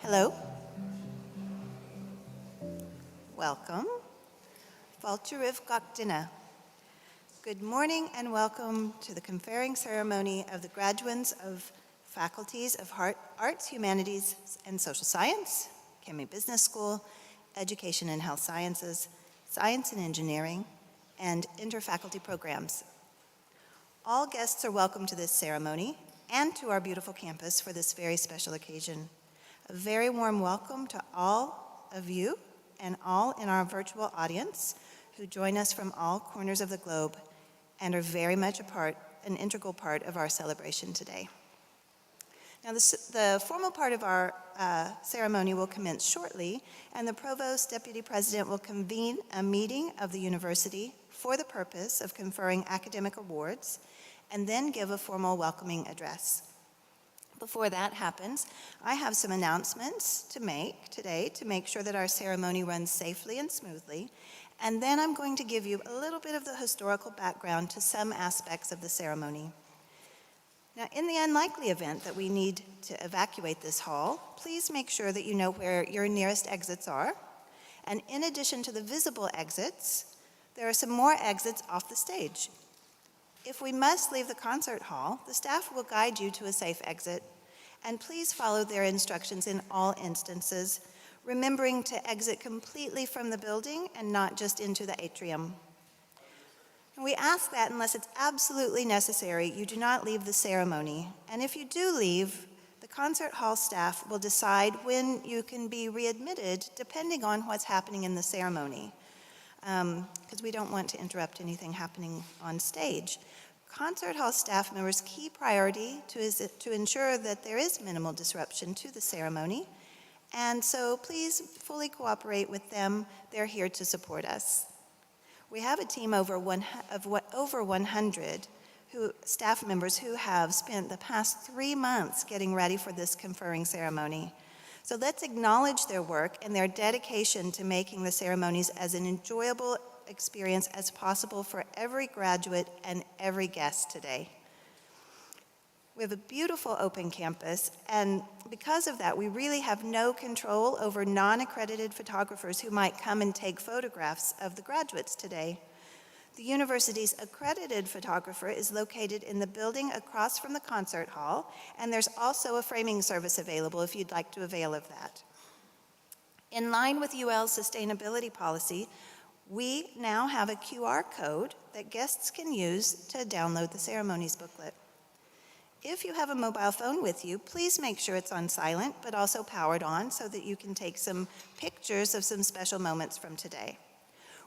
Hello. Welcome. Valturiv Gokdina. Good morning and welcome to the conferring ceremony of the graduates of faculties of Arts, Humanities, and Social Science, Kemmy Business School, Education and Health Sciences, Science and Engineering, and interfaculty programs. All guests are welcome to this ceremony and to our beautiful campus for this very special occasion. A very warm welcome to all of you and all in our virtual audience who join us from all corners of the globe and are very much an integral part of our celebration today. Now, the formal part of our ceremony will commence shortly, and the Provost Deputy President will convene a meeting of the university for the purpose of conferring academic awards, and then give a formal welcoming address. Before that happens, I have some announcements to make today to make sure that our ceremony runs safely and smoothly, and then I'm going to give you a little bit of the historical background to some aspects of the ceremony. Now, in the unlikely event that we need to evacuate this hall, please make sure that you know where your nearest exits are. And in addition to the visible exits, there are some more exits off the stage. If we must leave the concert hall, the staff will guide you to a safe exit, and please follow their instructions in all instances, remembering to exit completely from the building and not just into the atrium. And we ask that unless it's absolutely necessary, you do not leave the ceremony. And if you do leave, the concert hall staff will decide when you can be readmitted depending on what's happening in the ceremony, because we don't want to interrupt anything happening on stage. Concert hall staff members' key priority is to ensure that there is minimal disruption to the ceremony, And so please fully cooperate with them. They're here to support us. We have a team of over 100 staff members who have spent the past 3 months getting ready for this conferring ceremony. So let's acknowledge their work and their dedication to making the ceremonies as an enjoyable experience as possible for every graduate and every guest today. We have a beautiful open campus, and because of that, we really have no control over non-accredited photographers who might come and take photographs of the graduates today. The university's accredited photographer is located in the building across from the concert hall, and there's also a framing service available if you'd like to avail of that. In line with UL's sustainability policy, we now have a QR code that guests can use to download the ceremonies booklet. If you have a mobile phone with you, please make sure it's on silent, but also powered on so that you can take some pictures of some special moments from today.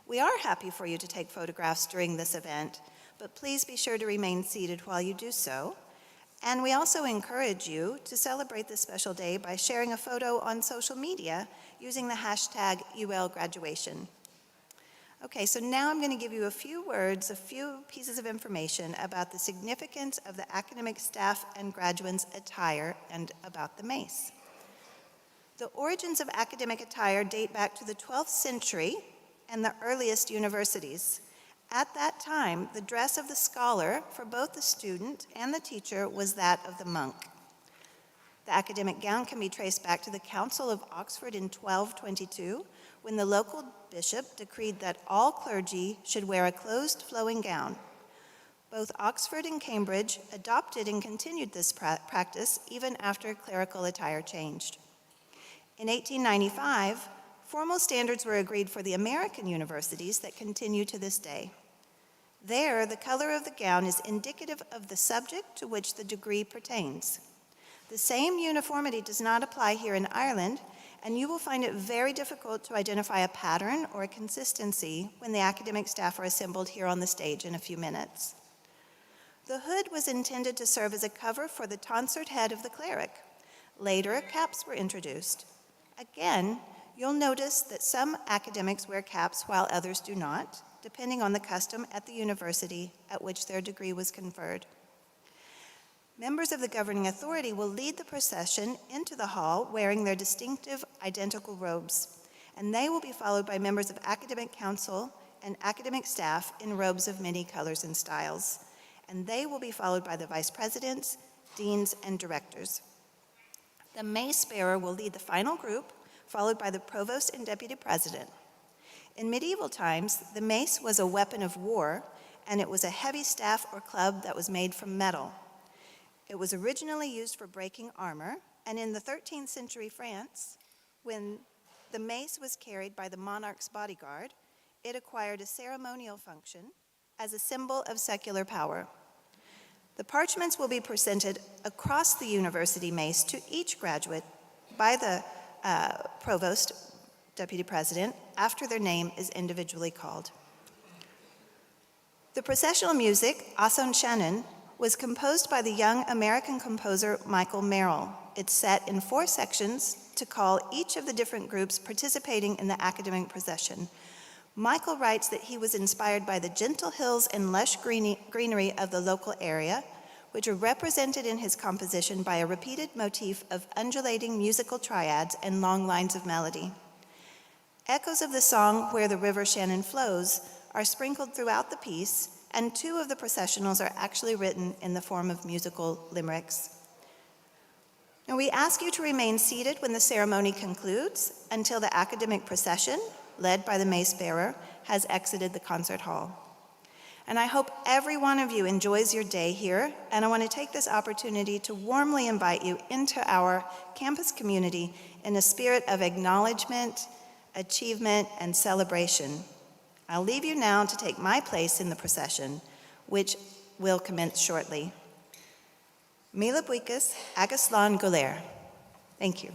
We are happy for you to take photographs during this event, but please be sure to remain seated while you do so. And we also encourage you to celebrate this special day by sharing a photo on social media using the hashtag #ULGraduation. Okay, so now I'm going to give you a few words, a few pieces of information about the significance of the academic staff and graduates' attire and about the mace. The origins of academic attire date back to the 12th century and the earliest universities. At that time, the dress of the scholar for both the student and the teacher was that of the monk. The academic gown can be traced back to the Council of Oxford in 1222, when the local bishop decreed that all clergy should wear a closed flowing gown. Both Oxford and Cambridge adopted and continued this practice even after clerical attire changed. In 1895, formal standards were agreed for the American universities that continue to this day. There, the color of the gown is indicative of the subject to which the degree pertains. The same uniformity does not apply here in Ireland, and you will find it very difficult to identify a pattern or a consistency when the academic staff are assembled here on the stage in a few minutes. The hood was intended to serve as a cover for the tonsured head of the cleric. Later, caps were introduced. Again, you'll notice that some academics wear caps while others do not, depending on the custom at the university at which their degree was conferred. Members of the governing authority will lead the procession into the hall wearing their distinctive identical robes, and they will be followed by members of academic council and academic staff in robes of many colors and styles, and they will be followed by the vice presidents, deans, and directors. The mace bearer will lead the final group, followed by the provost and deputy president. In medieval times, the mace was a weapon of war, and it was a heavy staff or club that was made from metal. It was originally used for breaking armor, and in the 13th century France, when the mace was carried by the monarch's bodyguard, it acquired a ceremonial function as a symbol of secular power. The parchments will be presented across the university mace to each graduate by the provost, deputy president, after their name is individually called. The processional music, Ason Shannon, was composed by the young American composer Michael Merrill. It's set in 4 sections to call each of the different groups participating in the academic procession. Michael writes that he was inspired by the gentle hills and lush greenery of the local area, which are represented in his composition by a repeated motif of undulating musical triads and long lines of melody. Echoes of the song Where the River Shannon Flows are sprinkled throughout the piece, and 2 of the processionals are actually written in the form of musical limericks. Now we ask you to remain seated when the ceremony concludes until the academic procession, led by the mace bearer, has exited the concert hall. And I hope every one of you enjoys your day here, and I want to take this opportunity to warmly invite you into our campus community in a spirit of acknowledgement, achievement, and celebration. I'll leave you now to take my place in the procession, which will commence shortly. Mila Buikas, Agaslan Goler. Thank you.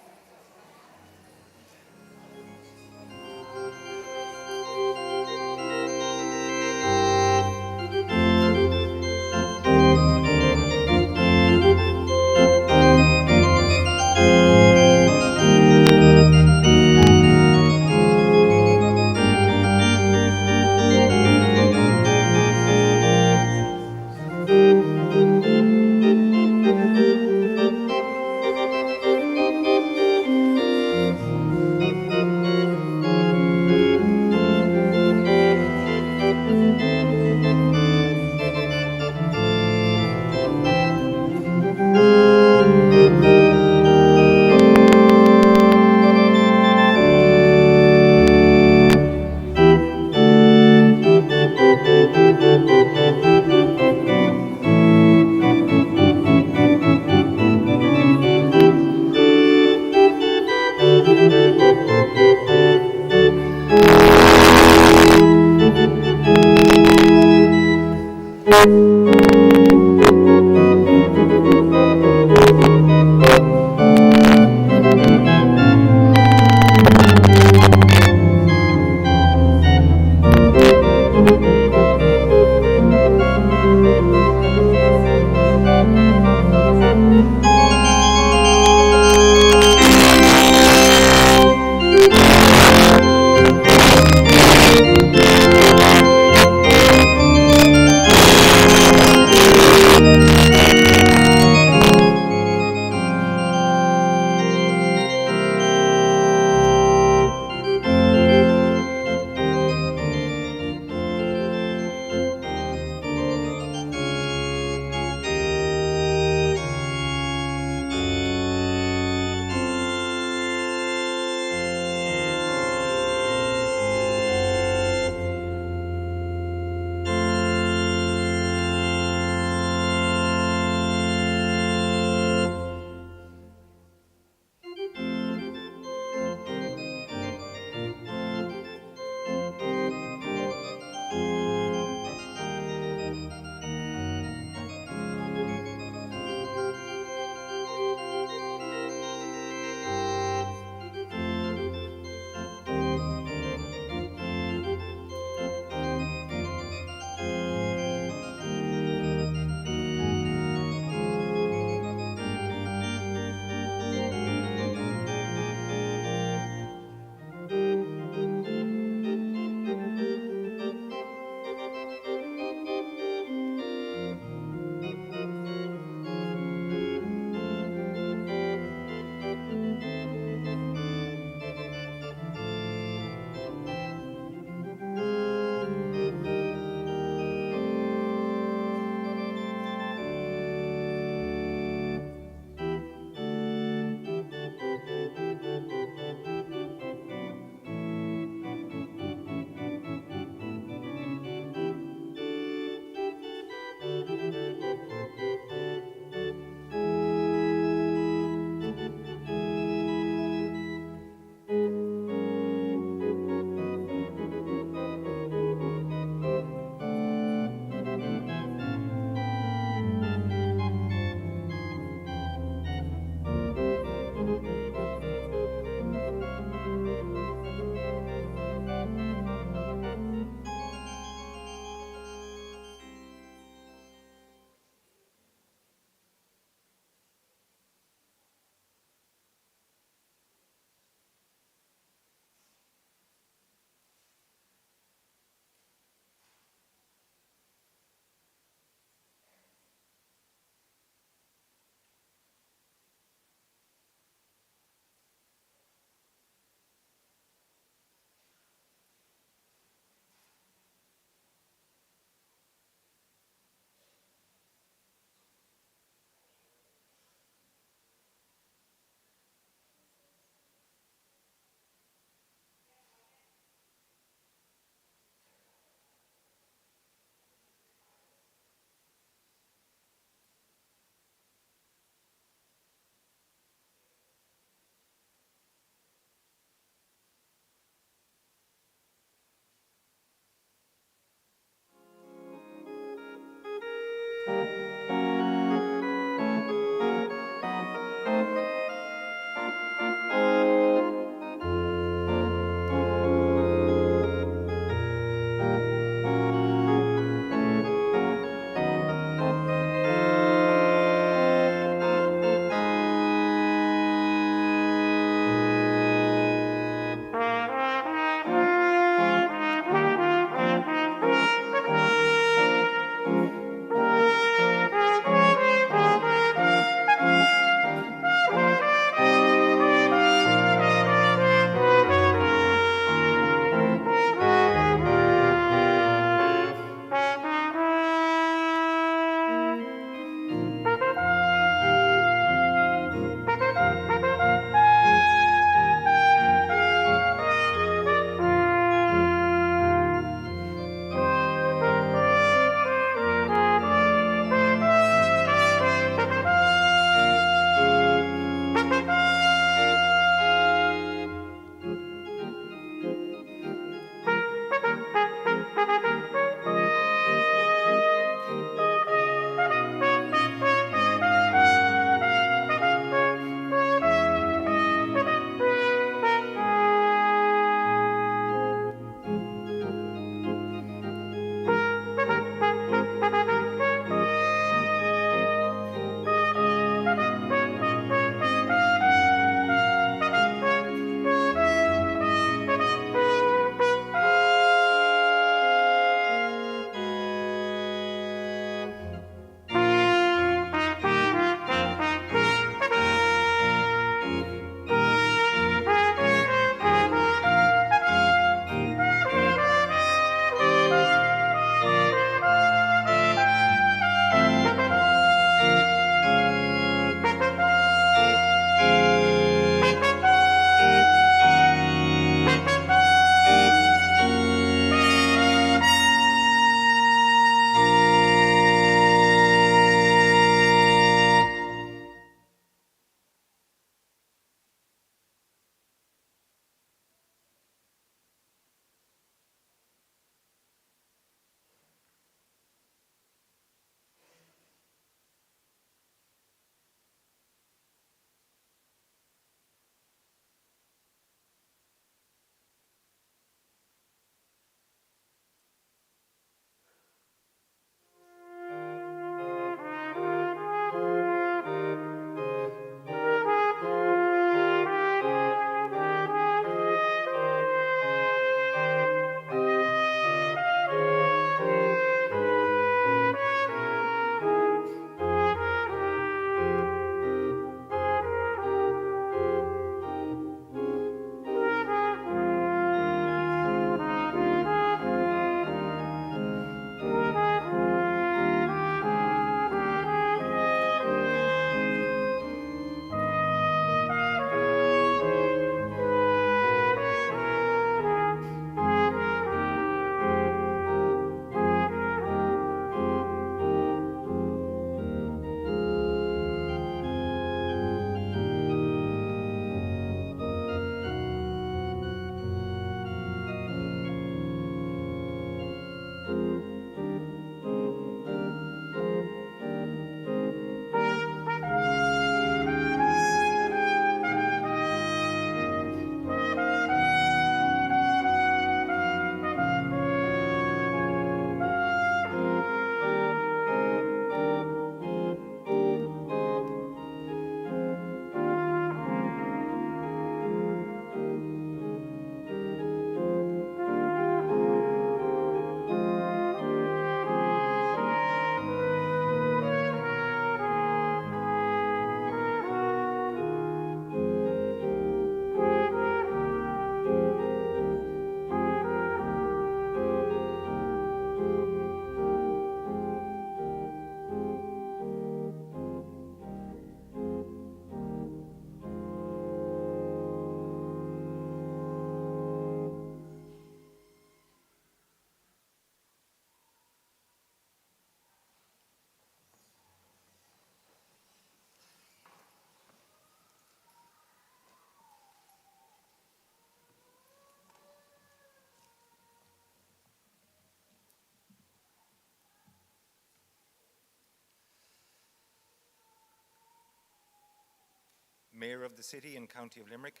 Mayor of the City and County of Limerick,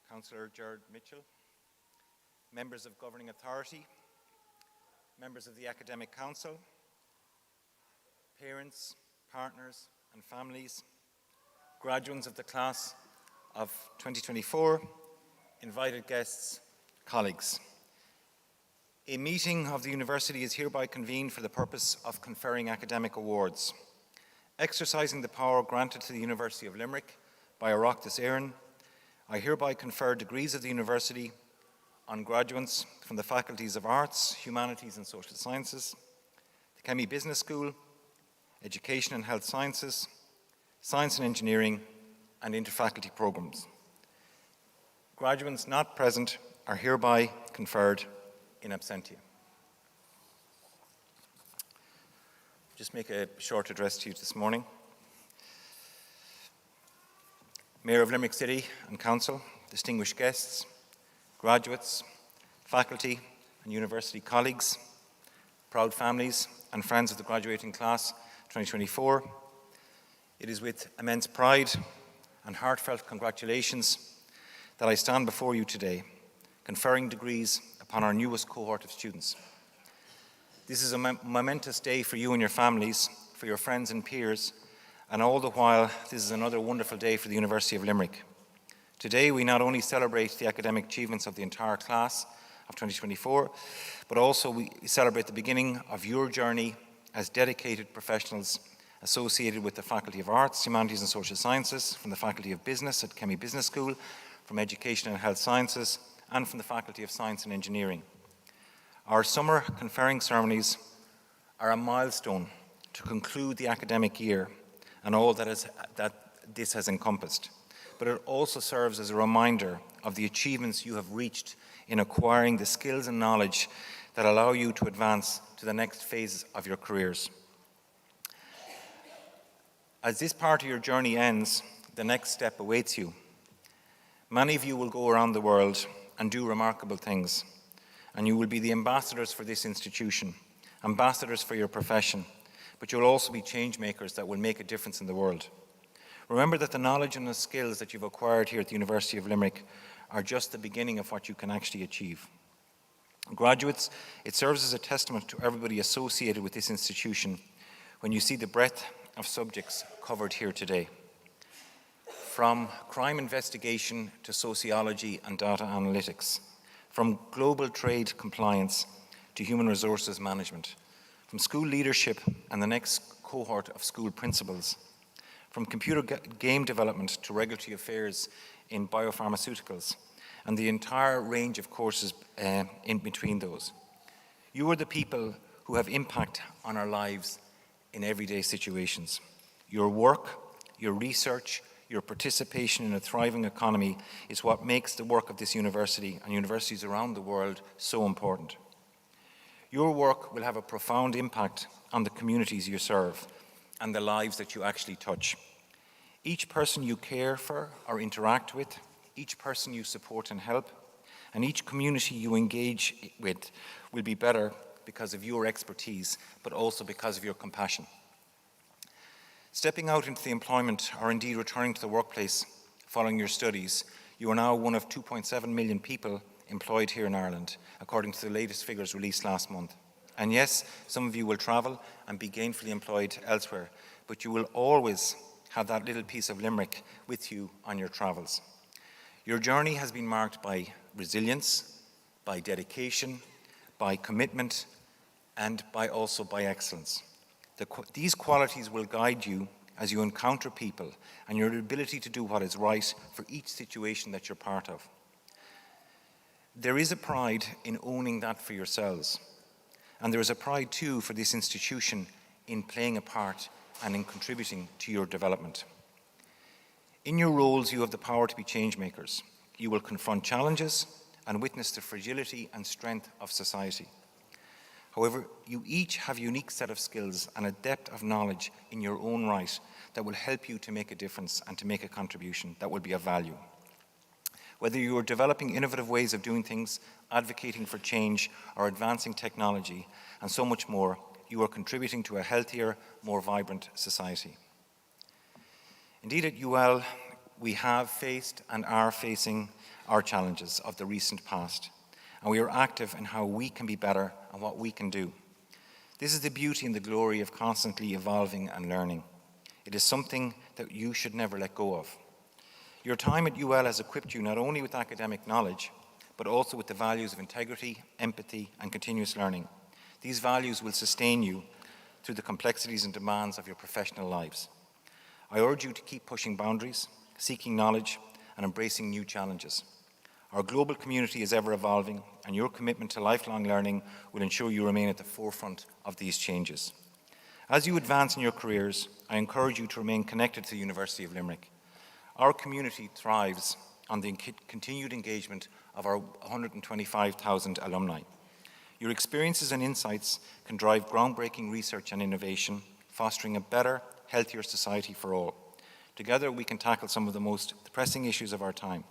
Councillor Gerard Mitchell, members of Governing Authority, members of the Academic Council, parents, partners and families, graduates of the class of 2024, invited guests, colleagues. A meeting of the University is hereby convened for the purpose of conferring academic awards. Exercising the power granted to the University of Limerick by Oireachtas Éireann, I hereby confer degrees of the University on graduates from the Faculties of Arts, Humanities and Social Sciences, the Kemmy Business School, Education and Health Sciences, Science and Engineering, and interfaculty programs. Graduates not present are hereby conferred in absentia. Just make a short address to you this morning. Mayor of Limerick City and Council, distinguished guests, graduates, faculty and university colleagues, proud families and friends of the graduating class 2024, it is with immense pride and heartfelt congratulations that I stand before you today, conferring degrees upon our newest cohort of students. This is a momentous day for you and your families, for your friends and peers, and all the while, this is another wonderful day for the University of Limerick. Today, we not only celebrate the academic achievements of the entire class of 2024, but also we celebrate the beginning of your journey as dedicated professionals associated with the Faculty of Arts, Humanities and Social Sciences, from the Faculty of Business at Kemmy Business School, from Education and Health Sciences, and from the Faculty of Science and Engineering. Our summer conferring ceremonies are a milestone to conclude the academic year and all that this has encompassed. But it also serves as a reminder of the achievements you have reached in acquiring the skills and knowledge that allow you to advance to the next phases of your careers. As this part of your journey ends, the next step awaits you. Many of you will go around the world and do remarkable things, and you will be the ambassadors for this institution, ambassadors for your profession, but you'll also be change makers that will make a difference in the world. Remember that the knowledge and the skills that you've acquired here at the University of Limerick are just the beginning of what you can actually achieve. Graduates, it serves as a testament to everybody associated with this institution when you see the breadth of subjects covered here today. From crime investigation to sociology and data analytics, from global trade compliance to human resources management, from school leadership and the next cohort of school principals, from computer game development to regulatory affairs in biopharmaceuticals, and the entire range of courses in between those. You are the people who have impact on our lives in everyday situations. Your work, your research, your participation in a thriving economy is what makes the work of this university and universities around the world so important. Your work will have a profound impact on the communities you serve and the lives that you actually touch. Each person you care for or interact with, each person you support and help, and each community you engage with will be better because of your expertise, but also because of your compassion. Stepping out into the employment or indeed returning to the workplace following your studies, you are now one of 2.7 million people employed here in Ireland, according to the latest figures released last month. And yes, some of you will travel and be gainfully employed elsewhere, but you will always have that little piece of Limerick with you on your travels. Your journey has been marked by resilience, by dedication, by commitment, and also by excellence. These qualities will guide you as you encounter people and your ability to do what is right for each situation that you're part of. There is a pride in owning that for yourselves, and there is a pride too for this institution in playing a part and in contributing to your development. In your roles, you have the power to be change makers. You will confront challenges and witness the fragility and strength of society. However, you each have a unique set of skills and a depth of knowledge in your own right that will help you to make a difference and to make a contribution that will be of value. Whether you are developing innovative ways of doing things, advocating for change, or advancing technology, and so much more, you are contributing to a healthier, more vibrant society. Indeed, at UL, we have faced and are facing our challenges of the recent past, and we are active in how we can be better and what we can do. This is the beauty and the glory of constantly evolving and learning. It is something that you should never let go of. Your time at UL has equipped you not only with academic knowledge, but also with the values of integrity, empathy, and continuous learning. These values will sustain you through the complexities and demands of your professional lives. I urge you to keep pushing boundaries, seeking knowledge, and embracing new challenges. Our global community is ever evolving, and your commitment to lifelong learning will ensure you remain at the forefront of these changes. As you advance in your careers, I encourage you to remain connected to the University of Limerick. Our community thrives on the continued engagement of our 125,000 alumni. Your experiences and insights can drive groundbreaking research and innovation, fostering a better, healthier society for all. Together, we can tackle some of the most pressing issues of our time.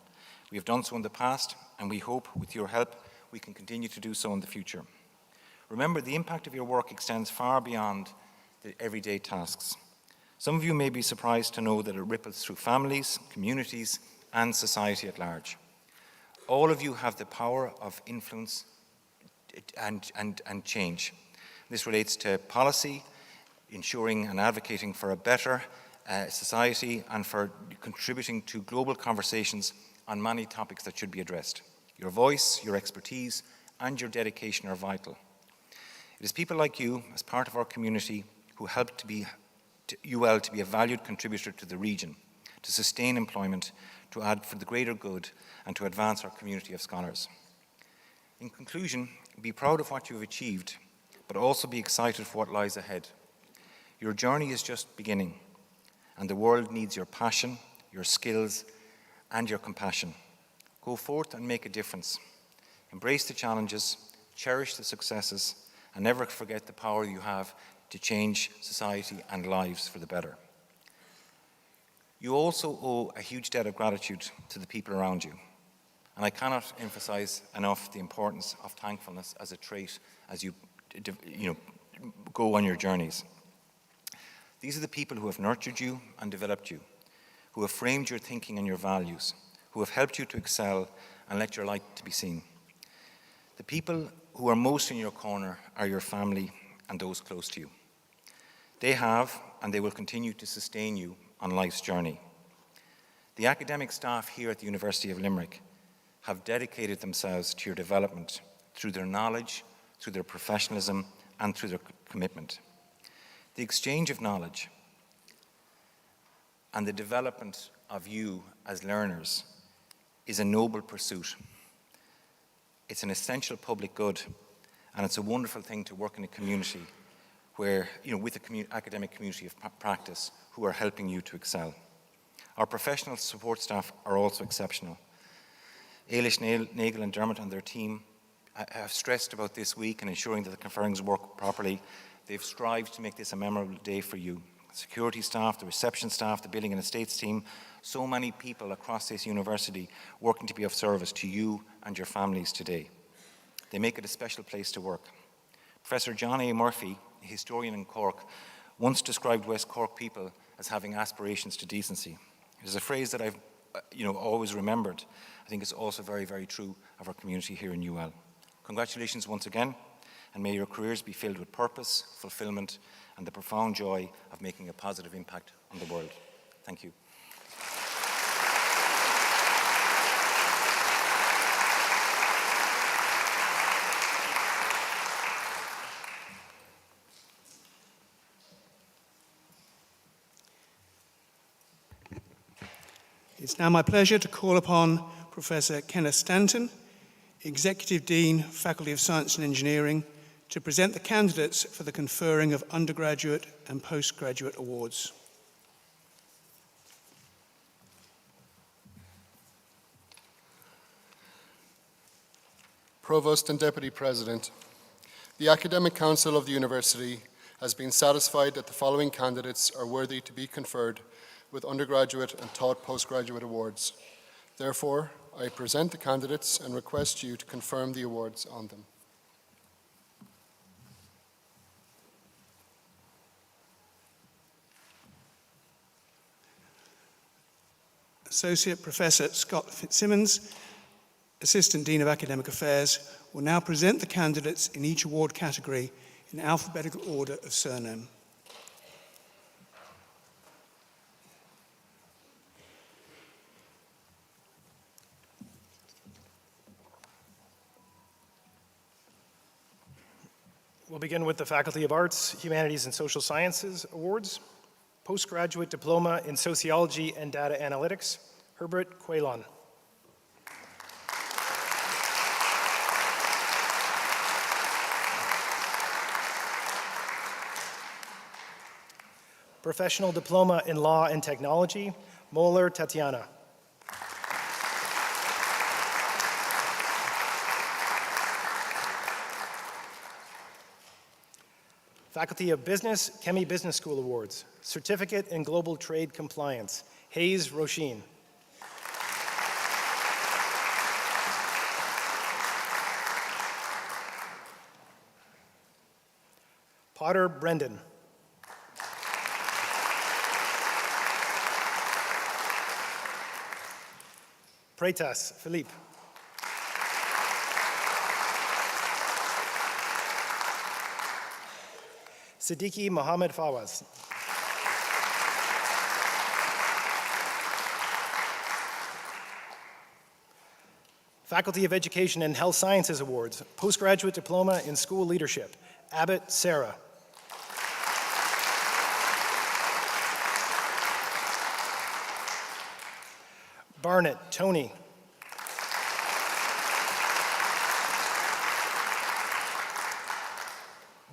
We have done so in the past, and we hope, with your help, we can continue to do so in the future. Remember, the impact of your work extends far beyond the everyday tasks. Some of you may be surprised to know that it ripples through families, communities, and society at large. All of you have the power of influence and change. This relates to policy, ensuring and advocating for a better society, and for contributing to global conversations on many topics that should be addressed. Your voice, your expertise, and your dedication are vital. It is people like you, as part of our community, who help UL to be a valued contributor to the region, to sustain employment, to add for the greater good, and to advance our community of scholars. In conclusion, be proud of what you have achieved, but also be excited for what lies ahead. Your journey is just beginning, and the world needs your passion, your skills, and your compassion. Go forth and make a difference. Embrace the challenges, cherish the successes, and never forget the power you have to change society and lives for the better. You also owe a huge debt of gratitude to the people around you. And I cannot emphasize enough the importance of thankfulness as a trait as you go on your journeys. These are the people who have nurtured you and developed you, who have framed your thinking and your values, who have helped you to excel and let your light to be seen. The people who are most in your corner are your family and those close to you. They have, and they will continue to sustain you on life's journey. The academic staff here at the University of Limerick have dedicated themselves to your development through their knowledge, through their professionalism, and through their commitment. The exchange of knowledge and the development of you as learners is a noble pursuit. It's an essential public good, and it's a wonderful thing to work in a community where, with the academic community of practice who are helping you to excel. Our professional support staff are also exceptional. Ailish, Nagel and Dermot and their team have stressed about this week and ensuring that the conferrings work properly. They've strived to make this a memorable day for you. Security staff, the reception staff, the building and estates team, so many people across this university working to be of service to you and your families today. They make it a special place to work. Professor John A. Murphy, a historian in Cork, once described West Cork people as having aspirations to decency. It is a phrase that I've always remembered. I think it's also very, very true of our community here in UL. Congratulations once again, and may your careers be filled with purpose, fulfillment, and the profound joy of making a positive impact on the world. Thank you. It's now my pleasure to call upon Professor Kenneth Stanton, Executive Dean, Faculty of Science and Engineering, to present the candidates for the conferring of undergraduate and postgraduate awards. Provost and Deputy President, the Academic Council of the University has been satisfied that the following candidates are worthy to be conferred with undergraduate and taught postgraduate awards. Therefore, I present the candidates and request you to confirm the awards on them. Associate Professor Scott Fitzsimmons, Assistant Dean of Academic Affairs, will now present the candidates in each award category in alphabetical order of surname. We'll begin with the Faculty of Arts, Humanities, and Social Sciences Awards. Postgraduate Diploma in Sociology and Data Analytics, Herbert Quaylon. Professional Diploma in Law and Technology, Moeller Tatiana. Faculty of Business, Kemmy Business School Awards, Certificate in Global Trade Compliance, Hayes Roisin. Potter Brendan. Pretas Philippe. Siddiqui Mohammed Fawaz. Faculty of Education and Health Sciences Awards, Postgraduate Diploma in School Leadership, Abbott Sarah. Barnett Tony.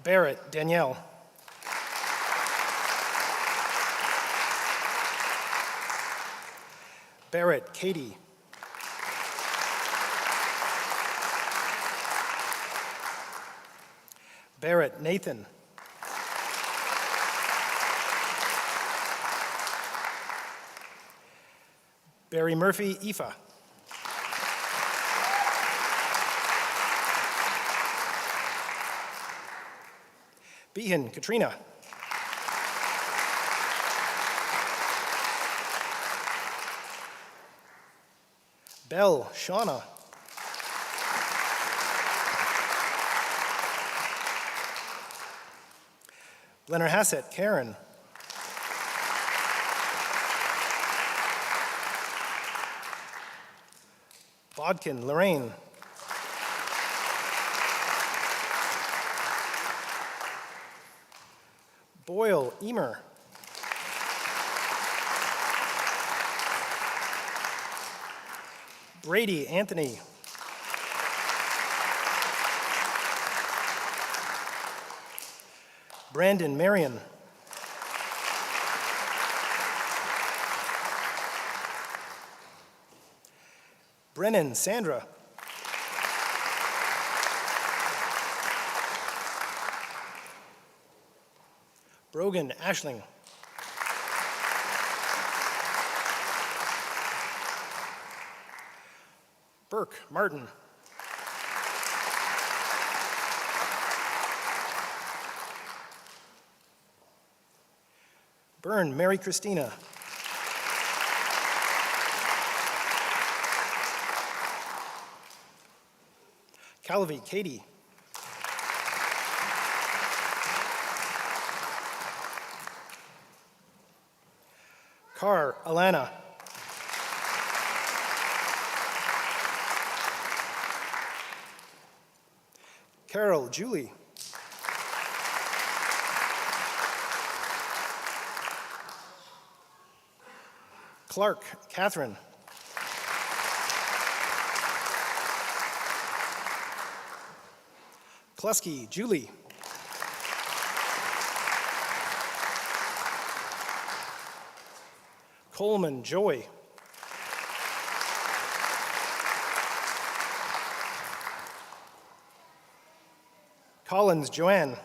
Barrett Danielle. Barrett Katie. Barrett Nathan. Barry Murphy Aoife. Behan Katrina. Bell Shauna. Leonard Hassett Karen. Bodkin Lorraine. Boyle Emer. Brady Anthony. Brandon Marion. Brennan Sandra. Brogan Ashling. Burke Martin. Byrne Mary Christina. Calavy Katie. Carr Alana. Carol Julie. Clark Catherine. Klusky Julie. Coleman Joy. Collins Joanne.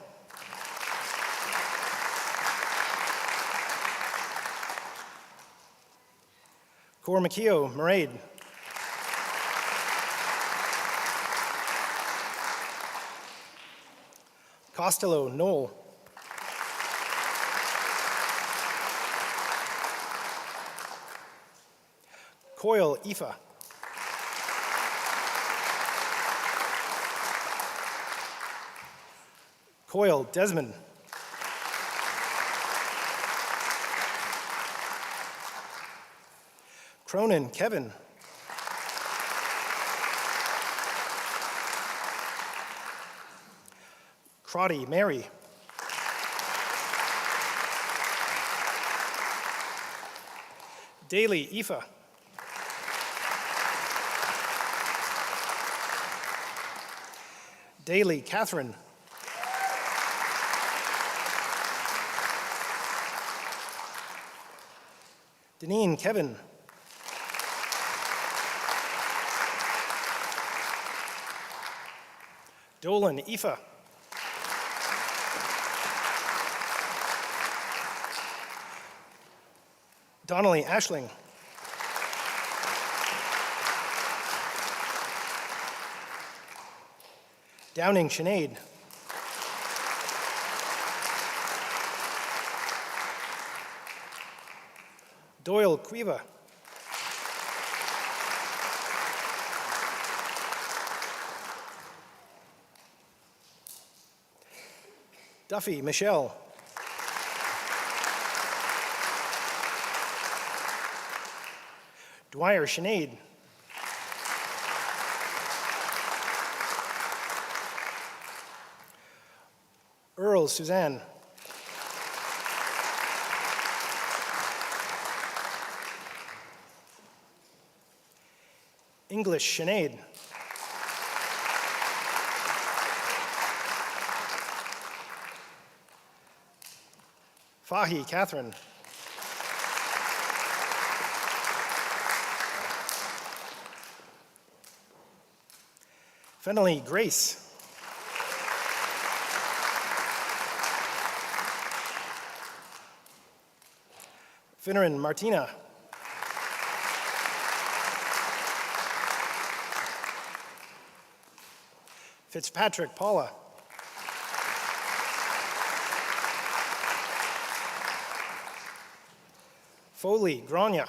Cormacchio Maraid. Costello Noel. Coyle, Aoife. Coyle, Desmond. Cronin, Kevin. Crotty, Mary. Daly, Aoife. Daly, Catherine. Deneen, Kevin. Dolan, Aoife. Donnelly, Ashling. Downing, Sinead. Doyle, Cuiva. Duffy, Michelle. Dwyer, Sinead. Earl, Suzanne. English, Sinead. Fahy, Catherine. Fennelly, Grace. Finneran, Martina. Fitzpatrick, Paula. Foley, Grania.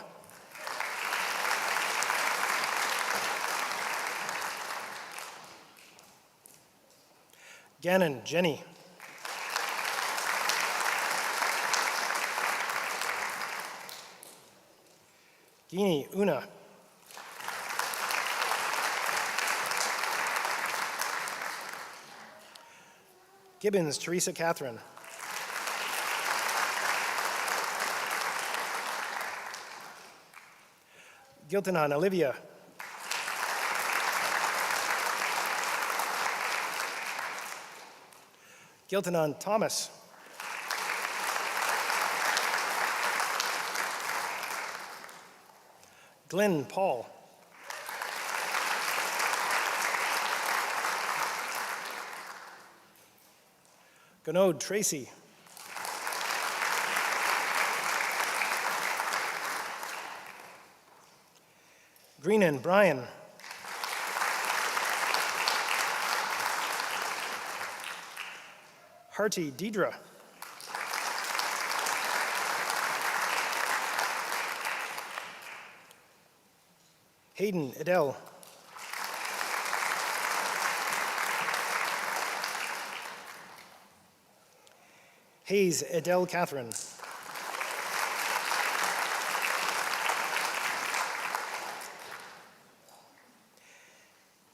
Gannon, Jenny. Guinea, Una. Gibbons, Teresa Catherine. Giltanon, Olivia. Giltanon, Thomas. Glenn, Paul. Gonode, Tracy. Greenan, Brian. Harty, Deidre. Hayden, Adele. Hayes, Adele Catherine.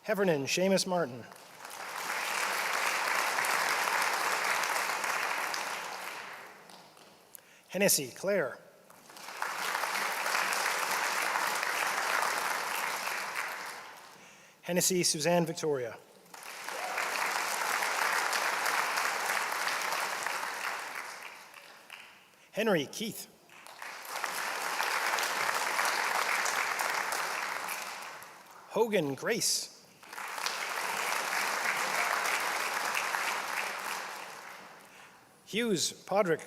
Heffernan, Seamus Martin. Hennessy, Claire. Hennessy, Suzanne Victoria. Henry, Keith. Hogan, Grace. Hughes, Podrick.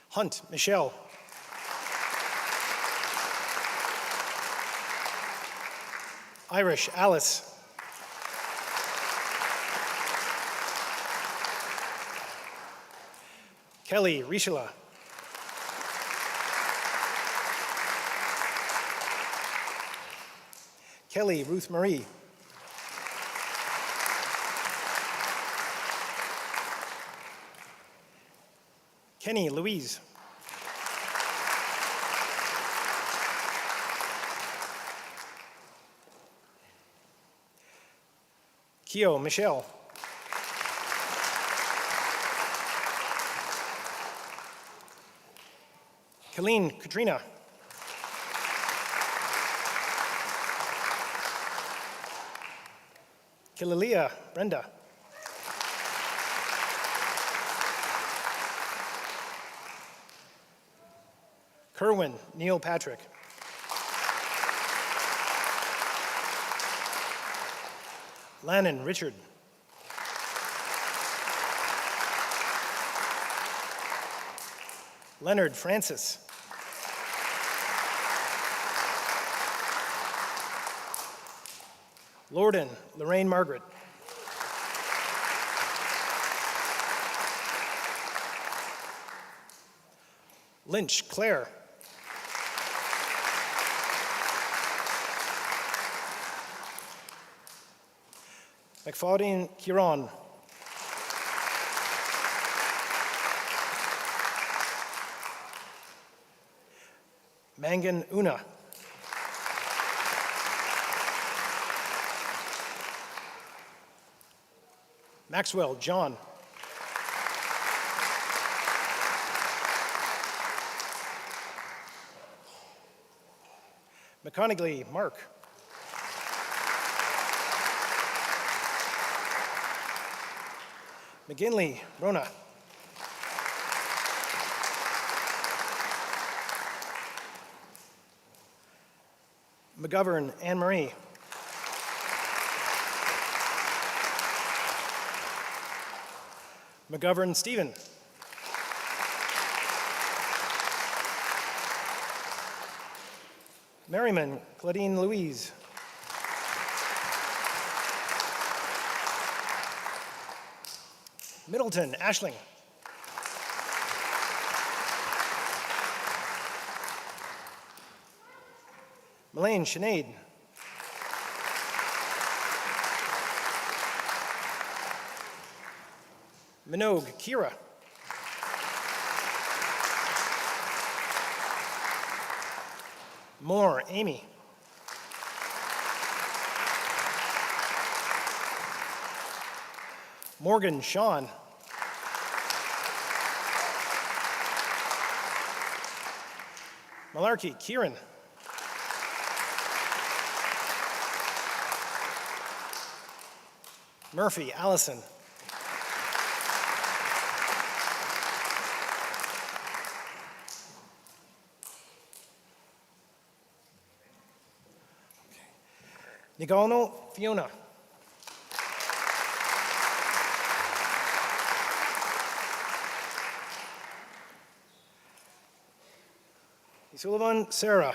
Hunt, Michelle. Irish, Alice. Kelly, Rishela. Kelly Ruth Marie. Kenny Louise. Keo Michelle. Colleen Katrina. Kililia Brenda. Kerwin Neil Patrick. Lannon Richard. Leonard Francis. Lorden Lorraine Margaret. Lynch Claire. McFaudine Kieran. Mangan Una. Maxwell John. McConaughey Mark. McGinley Rona. McGovern Anne Marie. McGovern Stephen. Merriman Claudine Louise. Middleton Ashling. Melaine Sinead. Minogue Kira. Moore Amy. Morgan Sean. Malarkey Kieran. Murphy Allison. Nigano Fiona. Sullivan Sarah.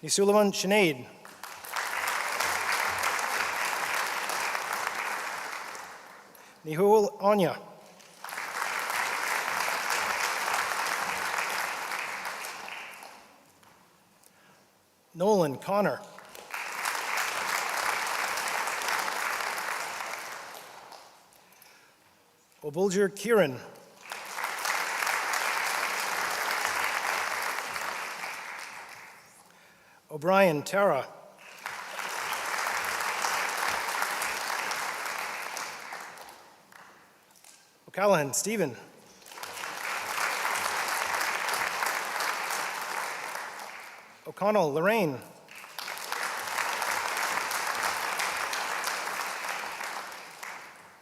Sullivan Sinead. Nihul Anya. Nolan Connor. Obulger Kieran. O'Brien Tara. O'Callaghan Stephen. O'Connell Lorraine.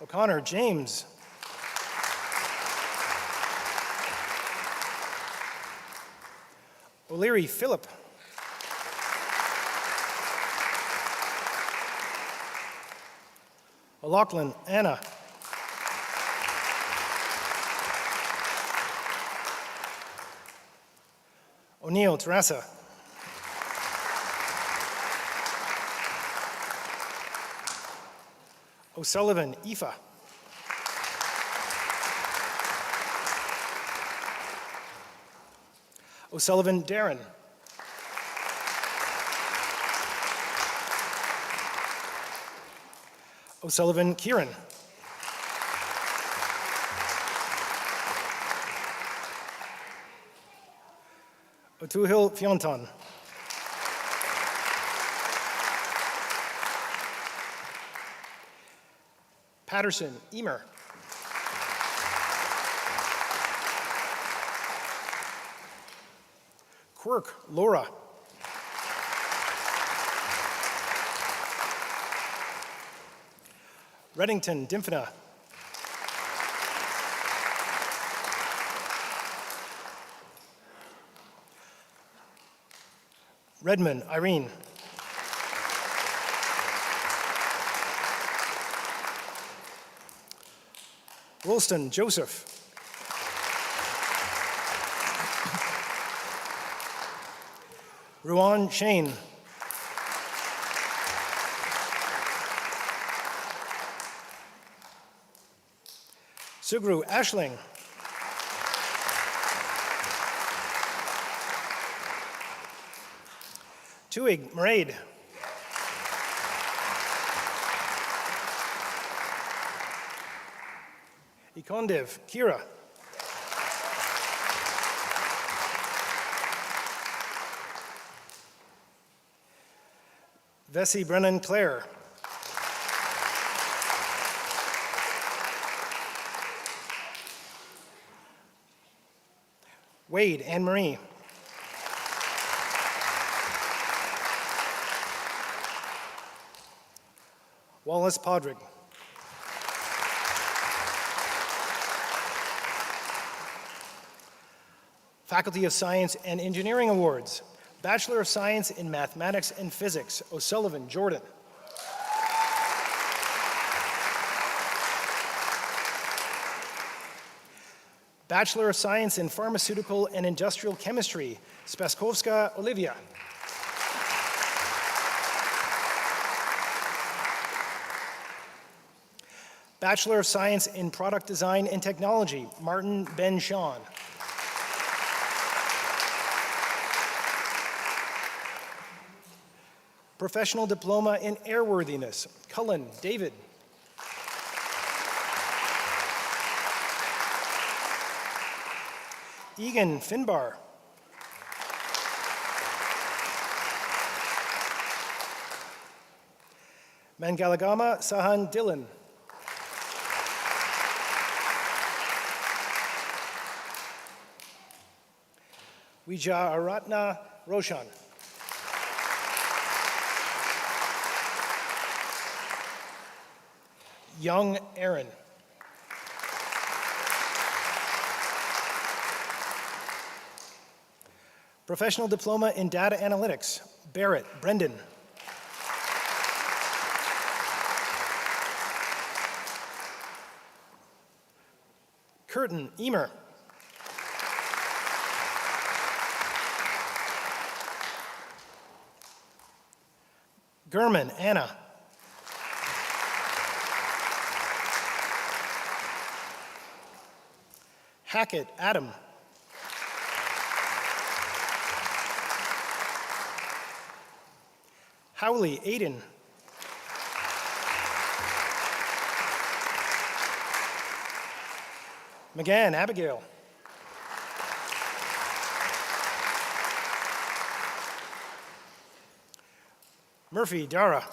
O'Connor James. O'Leary Philip. O'Loughlin Anna. O'Neill Teresa. O'Sullivan Aoife. O'Sullivan Darren. O'Sullivan Kieran. O'Toohill Fionton. Patterson Emer. Quirk Laura. Reddington Dymphna. Redmond Irene. Woolston Joseph. Ruan Shane. Sugru Ashling. Tuig Mraid. Ikondiv Kira. Vesey Brennan Clare. Wade Anne Marie. Wallace Podrick. Faculty of Science and Engineering Awards. Bachelor of Science in Mathematics and Physics, O'Sullivan Jordan. Bachelor of Science in Pharmaceutical and Industrial Chemistry, Spaskovska Olivia. Bachelor of Science in Product Design and Technology, Martin Ben Sean. Professional Diploma in Airworthiness, Cullen David. Egan Finbar. Mangalagama Sahan Dillon. Wijayaratna Roshan. Young Aaron. Professional Diploma in Data Analytics, Barrett Brendan. Curtin Emer. Gurman Anna. Hackett Adam. Howley Aiden. McGann Abigail. Murphy Dara.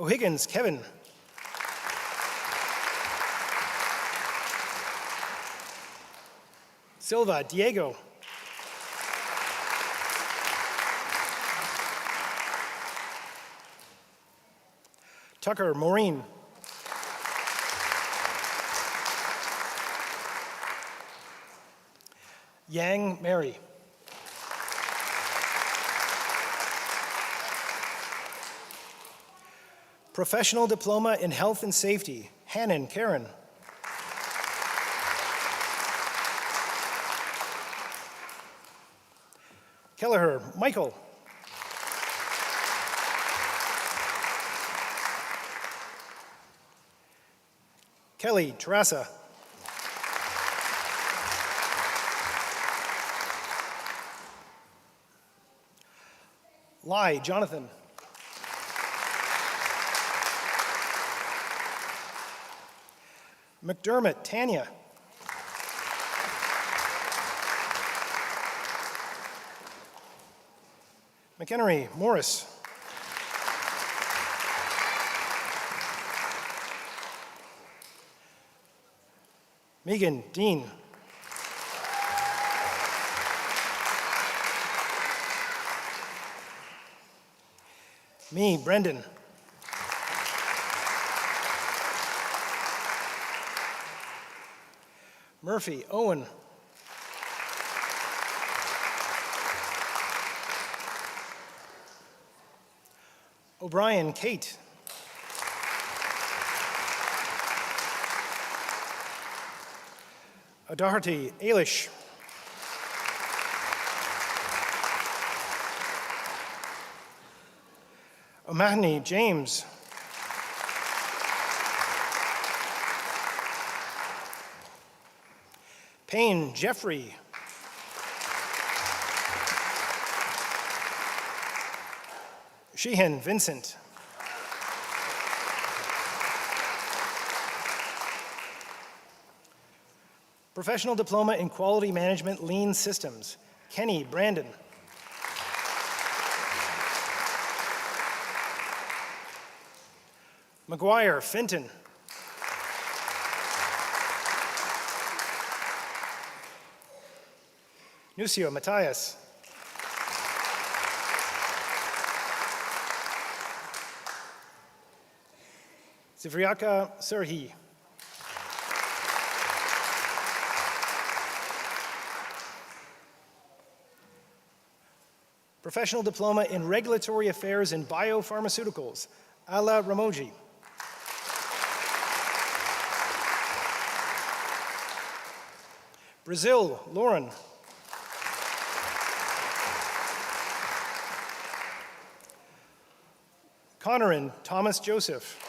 O'Higgins Kevin. Silva Diego. Tucker Maureen. Yang Mary. Professional Diploma in Health and Safety, Hannon Karen. Kelleher Michael. Kelly Terasa. Lai Jonathan. McDermott Tanya. McHenry Morris. Megan Dean. Me, Brendan. Murphy Owen. O'Brien Kate. O'Doherty Ailish. O'Mahony James. Payne Jeffrey. Sheehan Vincent. Professional Diploma in Quality Management Lean Systems, Kenny Brandon. McGuire Finton. Nucio Matthias. Zivriaka Serhi. Professional Diploma in Regulatory Affairs in Biopharmaceuticals, Ala Ramoji. Brazil, Lauren. Connerin, Thomas Joseph.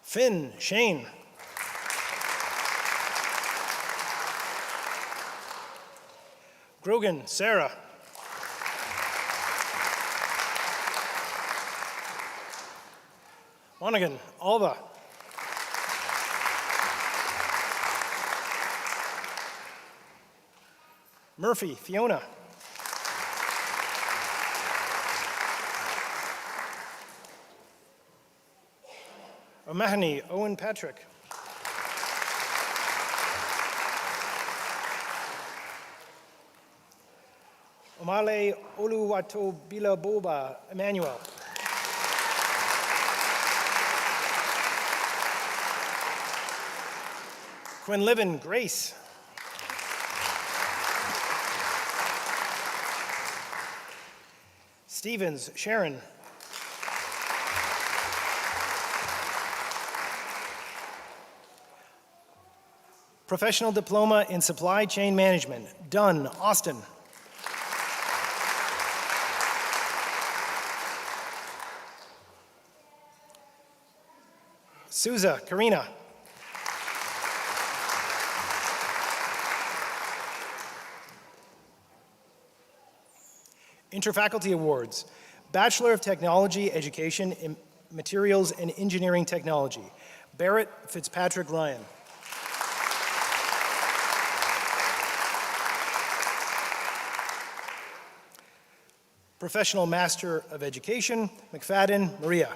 Finn, Shane. Grogan, Sarah. Monaghan, Alba. Murphy, Fiona. O'Mahony, Owen Patrick. Omale Oluwato Bilaboba, Emmanuel. Quinlivan, Grace. Stevens, Sharon. Professional Diploma in Supply Chain Management, Dunn, Austin. Souza, Karina. Interfaculty Awards, Bachelor of Technology Education in Materials and Engineering Technology, Barrett Fitzpatrick Ryan. Professional Master of Education, McFadden Maria.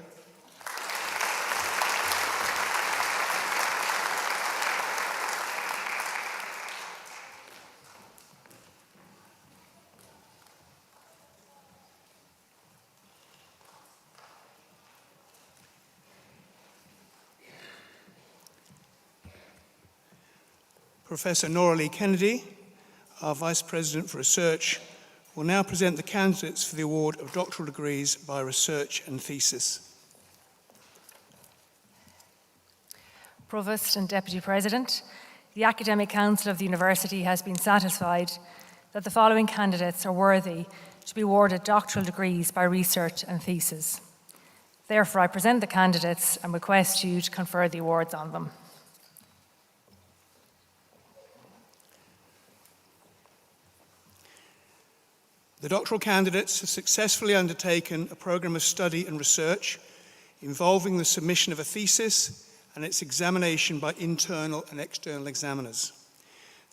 Professor Nora Lee Kennedy, our Vice President for Research, will now present the candidates for the award of doctoral degrees by research and thesis. Provost and Deputy President, the Academic Council of the University has been satisfied that the following candidates are worthy to be awarded doctoral degrees by research and thesis. Therefore, I present the candidates and request you to confer the awards on them. The doctoral candidates have successfully undertaken a programme of study and research involving the submission of a thesis and its examination by internal and external examiners.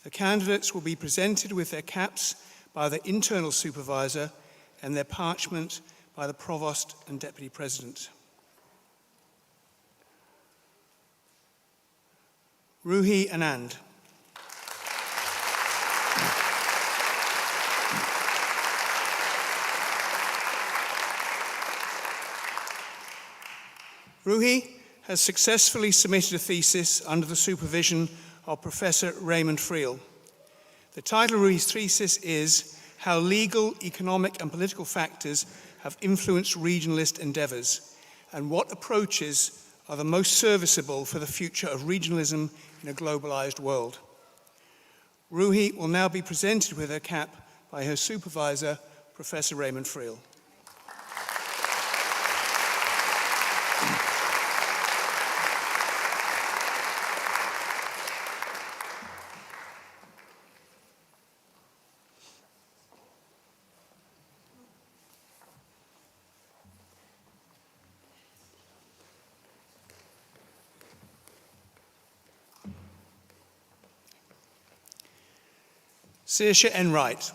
The candidates will be presented with their caps by the internal supervisor and their parchment by the Provost and Deputy President. Ruhi Anand. Ruhi has successfully submitted a thesis under the supervision of Professor Raymond Friel. The title of Ruhi's thesis is How Legal, Economic and Political Factors Have Influenced Regionalist Endeavours, and What Approaches Are the Most Serviceable for the Future of Regionalism in a Globalised World. Ruhi will now be presented with her cap by her supervisor, Professor Raymond Friel. Saoirse Enright.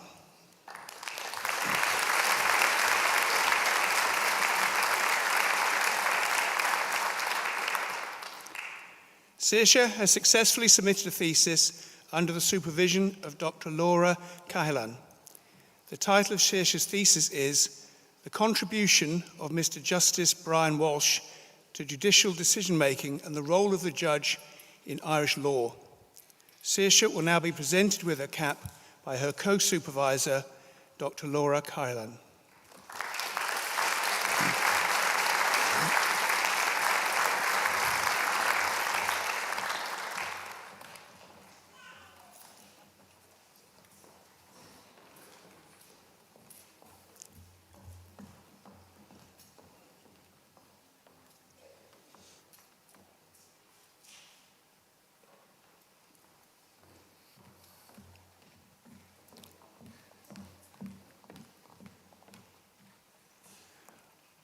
Saoirse has successfully submitted a thesis under the supervision of Dr. Laura Cahilan. The title of Saoirse's thesis is The Contribution of Mr. Justice Brian Walsh to Judicial Decision-Making and the Role of the Judge in Irish Law. Saoirse will now be presented with her cap by her co-supervisor, Dr. Laura Cahilan.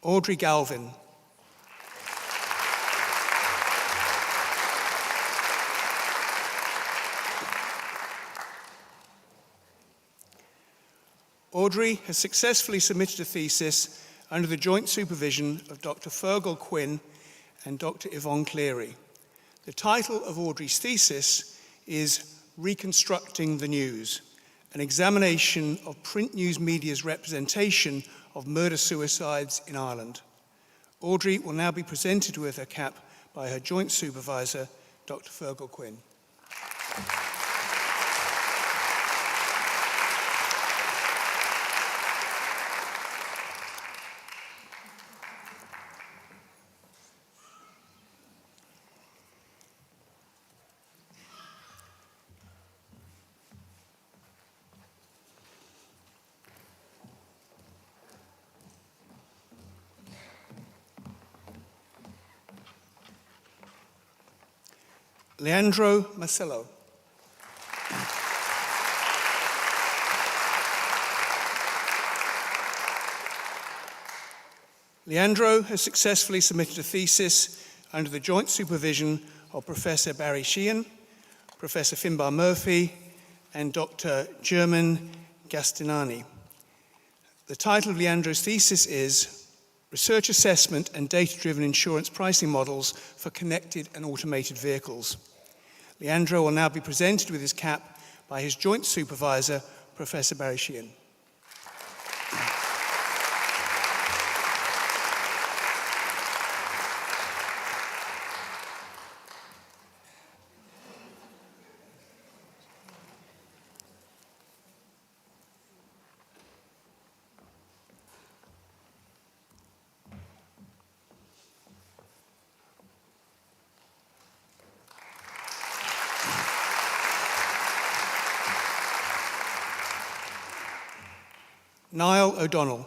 Audrey Galvin. Audrey has successfully submitted a thesis under the joint supervision of Dr. Fergal Quinn and Dr. Yvonne Cleary. The title of Audrey's thesis is Reconstructing the News, an examination of print news media's representation of murder-suicides in Ireland. Audrey will now be presented with her cap by her joint supervisor, Dr. Fergal Quinn. Leandro Marcello. Leandro has successfully submitted a thesis under the joint supervision of Professor Barry Sheehan, Professor Finbar Murphy, and Dr. German Gastinani. The title of Leandro's thesis is Research Assessment and Data-Driven Insurance Pricing Models for Connected and Automated Vehicles. Leandro will now be presented with his cap by his joint supervisor, Professor Barry Sheehan. Niall O'Donnell.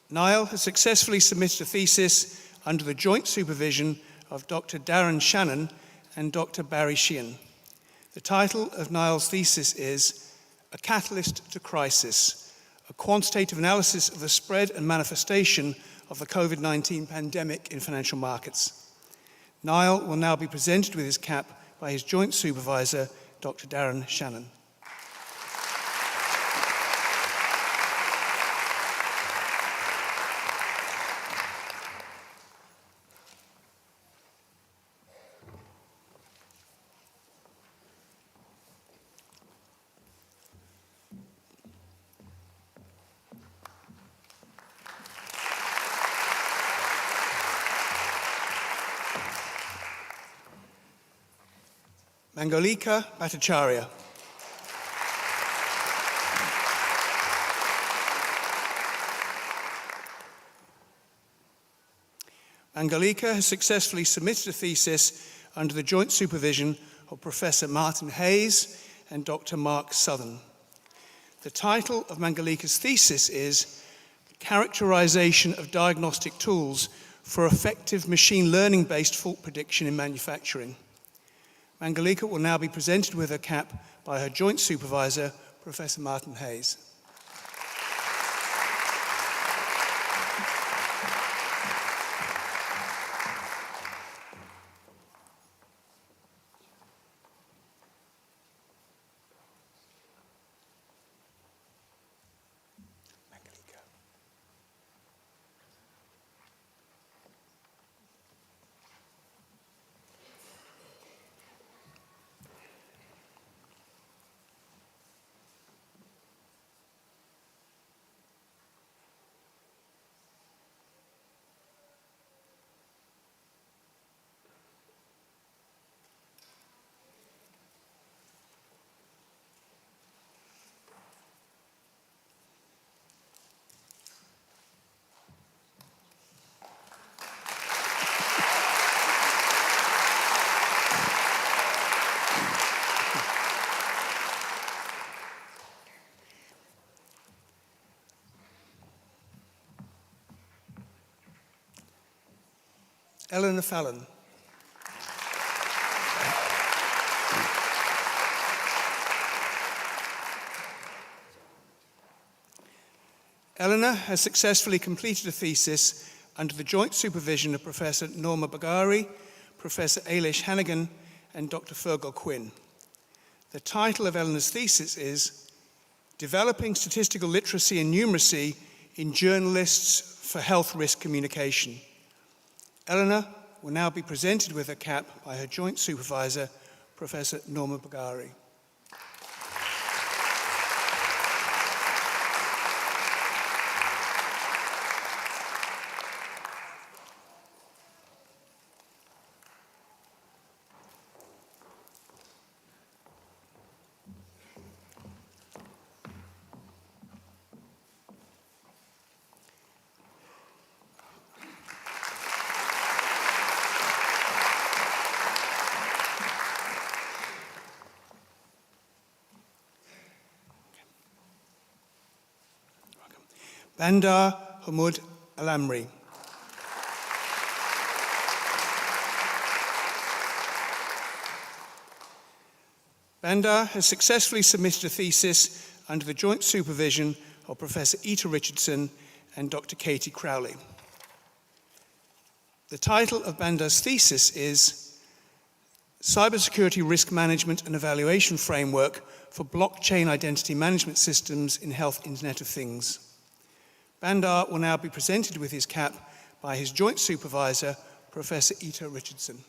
Niall has successfully submitted a thesis under the joint supervision of Dr. Darren Shannon and Dr. Barry Sheehan. The title of Niall's thesis is A Catalyst to Crisis, a quantitative analysis of the spread and manifestation of the COVID-19 pandemic in financial markets. Niall will now be presented with his cap by his joint supervisor, Dr. Darren Shannon. Mangolika Bhattacharya. Mangolika has successfully submitted a thesis under the joint supervision of Professor Martin Hayes and Dr. Mark Southern. The title of Mangolika's thesis is Characterization of Diagnostic Tools for Effective Machine Learning-Based Fault Prediction in Manufacturing. Mangolika will now be presented with her cap by her joint supervisor, Professor Martin Hayes. Eleanor Fallon. Eleanor has successfully completed a thesis under the joint supervision of Professor Norma Bagari, Professor Ailish Hannigan, and Dr. Fergal Quinn. The title of Eleanor's thesis is Developing Statistical Literacy and Numeracy in Journalists for Health Risk Communication. Eleanor will now be presented with her cap by her joint supervisor, Professor Norma Bagari. Bandar Hamud Alamri. Bandar has successfully submitted a thesis under the joint supervision of Professor Ita Richardson and Dr. Katie Crowley. The title of Bandar's thesis is Cybersecurity Risk Management and Evaluation Framework for Blockchain Identity Management Systems in Health Internet of Things. Bandar will now be presented with his cap by his joint supervisor, Professor Ita Richardson.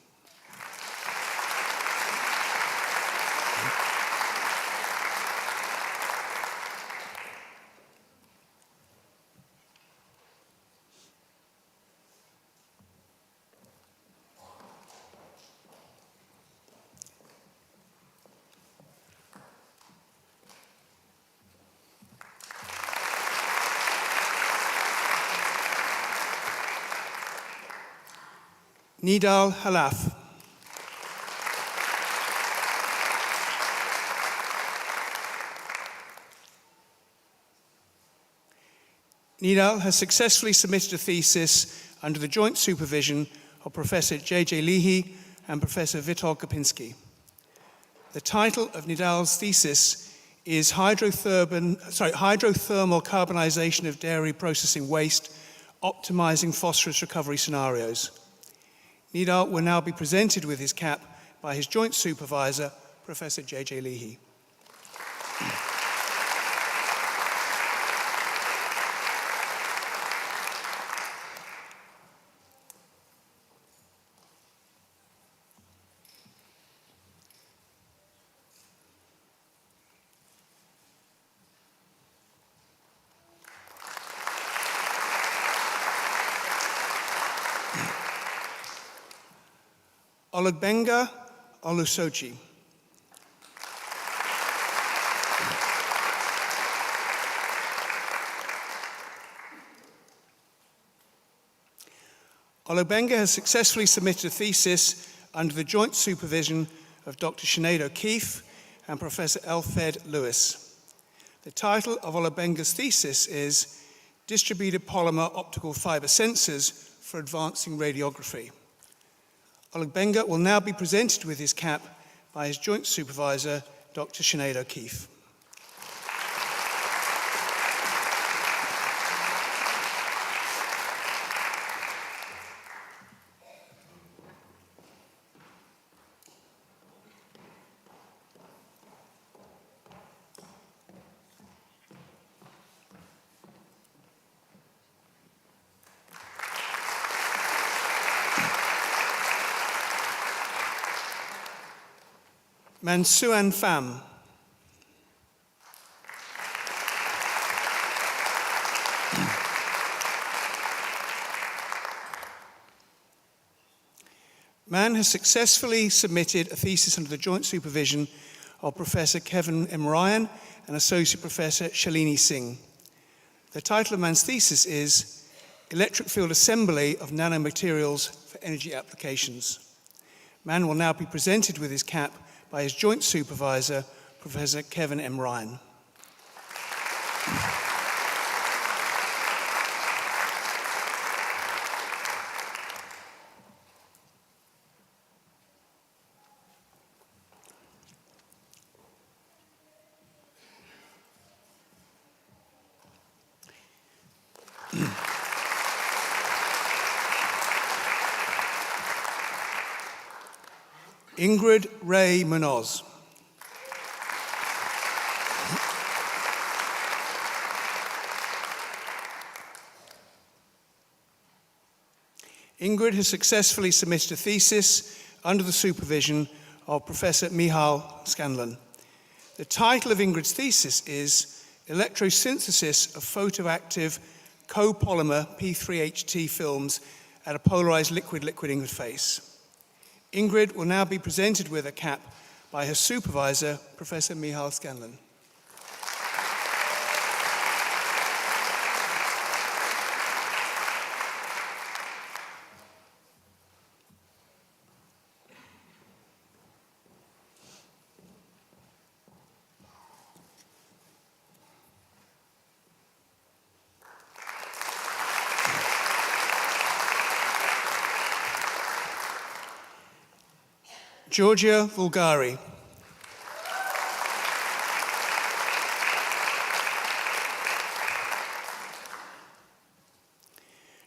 Nidal Halaf. Nidal has successfully submitted a thesis under the joint supervision of Professor J.J. Leahy and Professor Witold Kopinski. The title of Nidal's thesis is Hydrothermal Carbonization of Dairy Processing Waste, Optimizing Phosphorus Recovery Scenarios. Nidal will now be presented with his cap by his joint supervisor, Professor J.J. Leahy. Olugbenga Olusoji. Olugbenga has successfully submitted a thesis under the joint supervision of Dr. Sinead O'Keefe and Professor Elfed Lewis. The title of Olugbenga's thesis is Distributed Polymer Optical Fiber Sensors for Advancing Radiography. Olugbenga will now be presented with his cap by his joint supervisor, Dr. Sinead O'Keefe. Mansuan Pham. Man has successfully submitted a thesis under the joint supervision of Professor Kevin M. Ryan and Associate Professor Shalini Singh. The title of Man's thesis is Electric Field Assembly of Nanomaterials for Energy Applications. Man will now be presented with his cap by his joint supervisor, Professor Kevin M. Ryan. Ingrid Ray Munoz. Ingrid has successfully submitted a thesis under the supervision of Professor Michal Scanlon. The title of Ingrid's thesis is Electrosynthesis of Photoactive Copolymer P3HT Films at a Polarized Liquid-Liquid Interface. Ingrid will now be presented with a cap by her supervisor, Professor Michal Scanlon. Georgia Vulgari.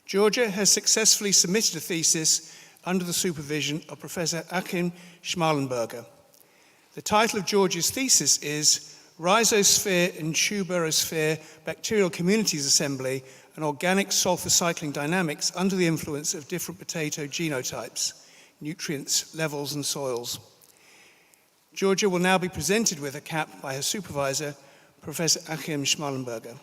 Georgia has successfully submitted a thesis under the supervision of Professor Achim Schmalenberger. The title of Georgia's thesis is Rhizosphere and Tuberosphere Bacterial Communities Assembly and Organic Sulfur Cycling Dynamics under the Influence of Different Potato Genotypes, Nutrients, Levels and Soils. Georgia will now be presented with a cap by her supervisor, Professor Achim Schmalenberger.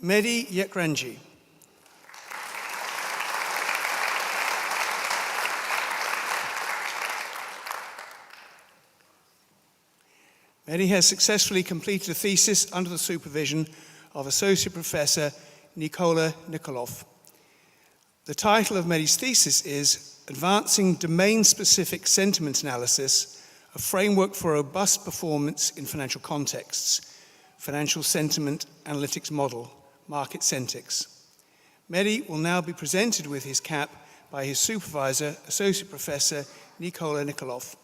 Mehdi Yekranji. Mehdi has successfully completed a thesis under the supervision of Associate Professor Nikola Nikolov. The title of Mehdi's thesis is Advancing Domain-Specific Sentiment Analysis, a Framework for Robust Performance in Financial Contexts, Financial Sentiment Analytics Model, Market Sentics. Mehdi will now be presented with his cap by his supervisor, Associate Professor Nikola Nikolov.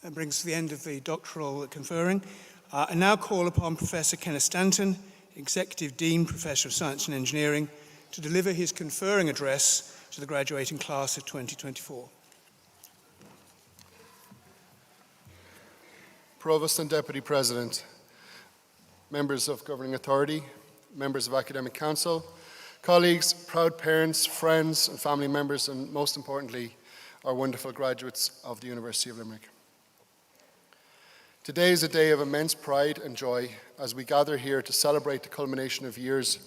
That brings us to the end of the doctoral conferring. I now call upon Professor Kenneth Stanton, Executive Dean, Professor of Science and Engineering, to deliver his conferring address to the graduating class of 2024. Provost and Deputy President, members of Governing Authority, members of Academic Council, colleagues, proud parents, friends and family members, and most importantly, our wonderful graduates of the University of Limerick. Today is a day of immense pride and joy as we gather here to celebrate the culmination of years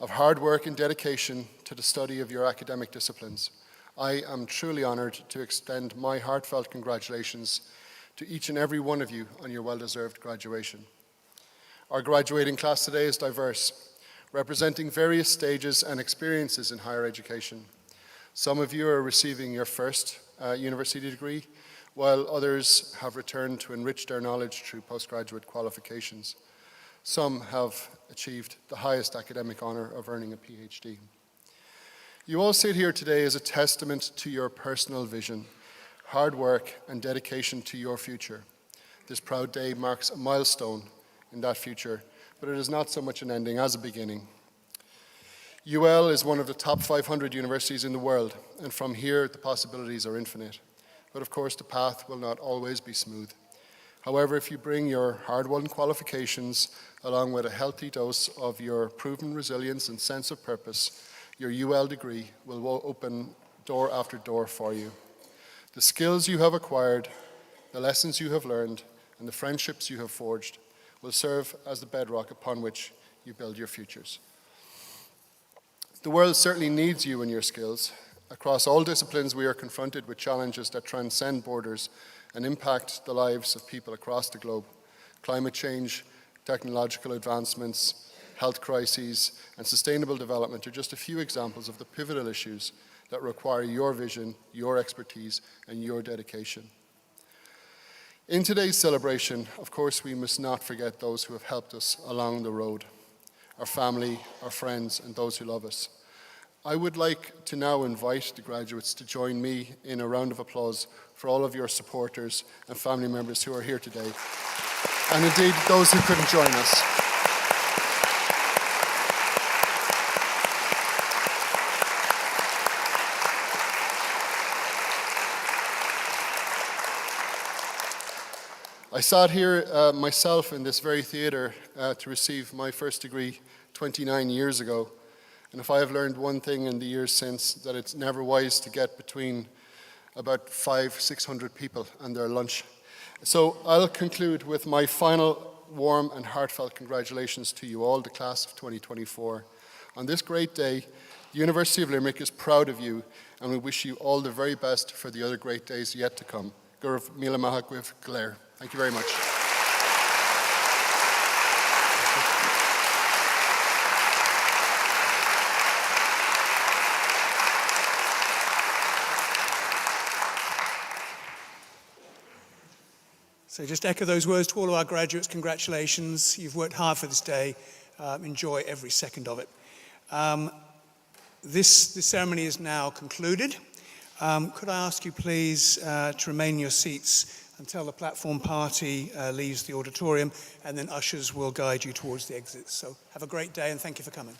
of hard work and dedication to the study of your academic disciplines. I am truly honoured to extend my heartfelt congratulations to each and every one of you on your well-deserved graduation. Our graduating class today is diverse, representing various stages and experiences in higher education. Some of you are receiving your first university degree, while others have returned to enrich their knowledge through postgraduate qualifications. Some have achieved the highest academic honour of earning a PhD. You all sit here today as a testament to your personal vision, hard work and dedication to your future. This proud day marks a milestone in that future, but it is not so much an ending as a beginning. UL is one of the top 500 universities in the world, and from here the possibilities are infinite. But of course, the path will not always be smooth. However, if you bring your hard-won qualifications along with a healthy dose of your proven resilience and sense of purpose, your UL degree will open door after door for you. The skills you have acquired, the lessons you have learned, and the friendships you have forged will serve as the bedrock upon which you build your futures. The world certainly needs you and your skills. Across all disciplines, we are confronted with challenges that transcend borders and impact the lives of people across the globe. Climate change, technological advancements, health crises, and sustainable development are just a few examples of the pivotal issues that require your vision, your expertise, and your dedication. In today's celebration, of course, we must not forget those who have helped us along the road, our family, our friends, and those who love us. I would like to now invite the graduates to join me in a round of applause for all of your supporters and family members who are here today, and indeed those who couldn't join us. I sat here myself in this very theatre to receive my first degree 29 years ago. And if I have learned one thing in the years since, that it's never wise to get between about 500-600 people and their lunch. So I'll conclude with my final warm and heartfelt congratulations to you all, the class of 2024. On this great day, the University of Limerick is proud of you, and we wish you all the very best for the other great days yet to come. Gurv Mila Mahagwiv Galer. Thank you very much. So just echo those words to all of our graduates. Congratulations. You've worked hard for this day. Enjoy every second of it. This ceremony is now concluded. Could I ask you please to remain in your seats until the platform party leaves the auditorium, and then ushers will guide you towards the exits. So have a great day and thank you for coming.